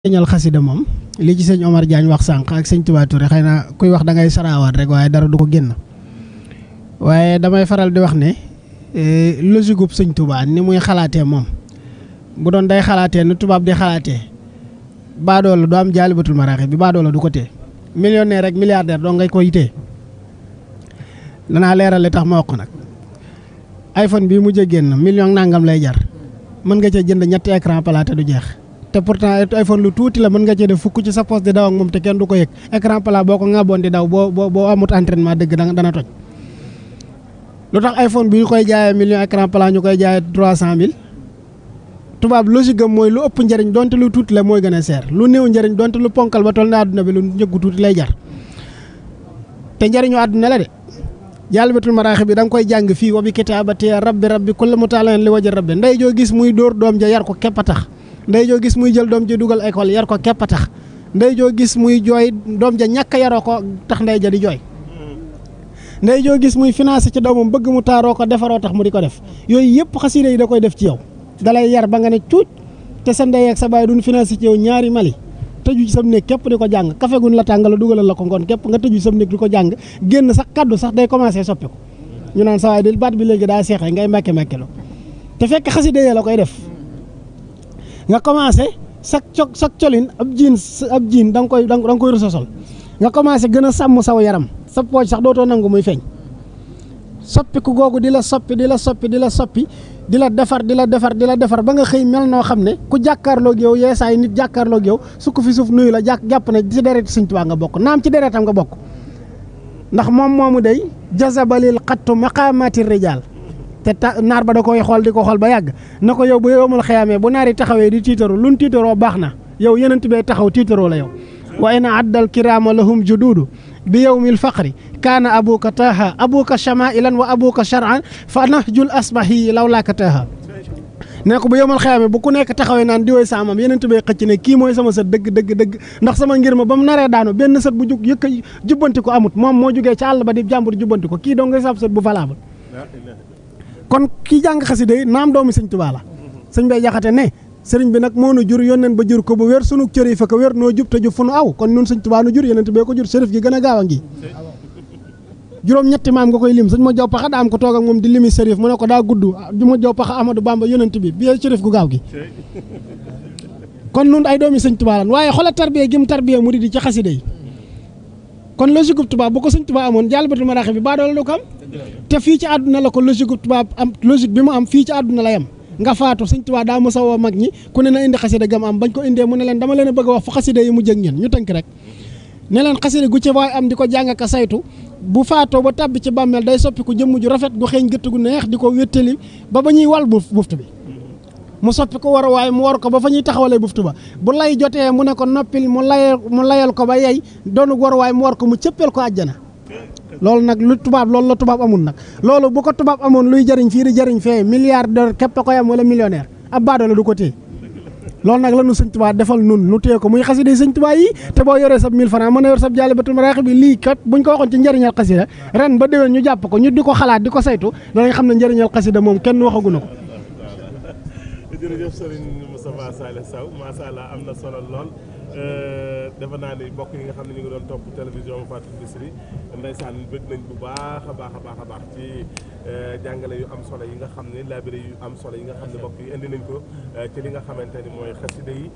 ñal xasida moom li ci sëñ Omar Diagne wax sànq ak sëñ Touba Touré xëy na kuy wax da ngay saraawaat rek waaye dara du ko génn waaye damay faral di wax ne logique gu sëñ Touba ni muy xalaatee moom bu doon day xalaatee ni tubaab di xalaatee baadoola du am jaalibatul maraaxib bi baadoola du ko tee millionnaire rek milliardaire doo ngay koy tee danaa leeral li tax ma wax ko nag iPhone bii mujj a génn million nangam lay jar mën nga cee jënd ñetti écran plat te du jeex te pourtant iPhone lu tuuti la mën nga cee def fukk ci sa poste di daw ak moom te kenn du ko yëg écran plat boo ko ŋàbboon di daw boo amut entraînement dëgg dana toj lu tax iPhone bi ñu koy jaayee million écran plat ñu koy jaayee 300 000 tubaab logique am mooy lu ëpp njëriñ donte lu tuuti la mooy gën a seer lu néew njëriñ donte lu ponkal ba toll na àdduna bi lu njëggu tuuti lay jar te njëriñu àdduna la de jaalibatul maraaxib bi da nga koy jàng fii wa bi kitaabati rabbi kullu mutaalin li wajhi rabbi ndey joo gis muy dóor doom ja yar ko képp a tax ndey joo gis muy jël doom ja dugal école yar ko képp a tax ndey joo gis muy jooy doom ja ñàkk a yaroo ko tax ndey ja di jooy ndey joo gis muy financé ci doomam bëgg mu taaroo ko defaroo tax mu di ko def yooyu yëpp xasida yi da koy def ci yow dalay yar ba nga ne cuuc te sa ndey ak sa baay duñ financé ci yow ñaari Mali tëju ci sam néeg képp di ko jàng café gun la tàngala dugalal la ko ngoon képp nga tëju ci sam néeg di ko jàng génn sax kaddu sax day commencé soppi ko ñu naan sa waay di baat bi léegi daa seexee ngay mbàkke-mbàkkelo te fekk xasida yi la koy def nga commencé sak colin ab jiin da nga koy rusosol nga commencé gën a sàmm saw yaram sa pooj sax dootoo nangu muy feeñ soppi ku googu di la soppi di la defar ba nga xëy mel noo xam ne ku jàkkaarloog yow yeesaay nit jàkkaarloog yow su ko fi suuf nuyu la jàpp ne ci deret Sëñ Tuubaa nga bokk naam ci deretam nga bokk ndax moom moomu day jazabalil xattu maqaamati rijaal te naar ba da koy xool di ko xool ba yàgg na ko yow bu yowmal xiyaamee bu naar yi taxawee di tiitaru luñ tiitaroo baax na yow yenent bee taxaw tiitaroo la yow wa ina addal kiraama lahum juduudu bi yowmil faqri kaana abuka taaha abuka shamailan wa abuka shar'an fa nahjul asbahi law laaka taaha ne ko bu yowmal xiyaamee bu ku nekk taxawee naan di woy saamam yenent bee xëcc ne kii mooy sama sët dëgg ndax sama ngir ma ba mu naree daanu benn sët bu jug jubbanti ko amut moom moo jugee ci àll ba di jàmbur jubbanti ko kii doo ngay sab sët bu valable kon kii jàng xasida yi naam doomi Sëñ Tuubaa la sëñ Bay Jaxate ne sëriñ bi nag moo nu jur yónneen ba jur ko bu wér sunu cër yi fa ko wér noo jub te jub fu nu aw kon nun Sëñ Tuubaa nu jur yeneen bee ko jur sërif gi gën a gaaw a ngi juróom-ñetti maam nga koy lim sëñ ma jaw paxa daa am ko toog ak moom di limi sërif mu ne ko daa gudd ju ma jaw paxa Amadou Bamba yonent bi sërif gu gaaw gi kon nun ay doomi Sëñ Tuubaa lan waaye xoolal tarbiya gi mu tarbiya murid yi ci xasida yi kon logique gu tubaab bu ko Sëñ Tuubaa amoon jaalibatul maraaxib bi baadoola du ko am te fii ci àdduna la ko logique gu tubaab am logique bi mu am fii ci àdduna la yam nga faatu Sëñ Tuubaa daa mos a woo mag ñi ku ne na indi xasida gam am bañ ko indee mu ne leen dama leen a bëgg a wax fu xasida yi mu jëg ngeen ñu tënk rek ne leen xasida gu ci waay am di ko jàng ka saytu bu faatoo ba tàbbi ci bàmmeel day soppi ko jëmm ju rafet gu xeeñ gëtt gu neex di ko wéttali ba ñuy wal buftu bi mu soppi ko war a waaye mu war ko ba fa ñuy taxawalee buftu ba bu lay jotee mu ne ko noppil mu layal ko ba yey doonu war waaye mu war ko mu cëppeel ko àjjana loolu nag lu tubaab loolu la tubaab amul nag loolu bu ko tubaab amoon luy jëriñ fii di jëriñ fee milliardaire képp a koy am wala millionnaire ab baadoola du ko téye loolu nag la nu Sëñ Tuubaa defal nun nu téye ko muy xasida Sëñ Tuubaa yi te boo yoree sab 1000 francs mën a yor sab jaalibatul maraaxib bi lii kat buñ ko waxoon ci njëriñal xasida ren ba déwén ñu jàpp ko ñu di ko xalaat di ko saytu danañ xam ne njëriñal xasida moom kenn waxagu na ko. jërëjëf Serigne Moustapha Saliou Sow macha allah am na solo lool defe naa ni mbokk yi nga xam ne ñu ngi doon topp télévision Fatou Bichri ndeysaan bëgg nañ bu baax a baax ci jàngale yu am solo yi nga xam ne labiré yu am solo yi nga xam ne mbokk yi indi nañ ko ci li nga xamante ni mooy xasida yi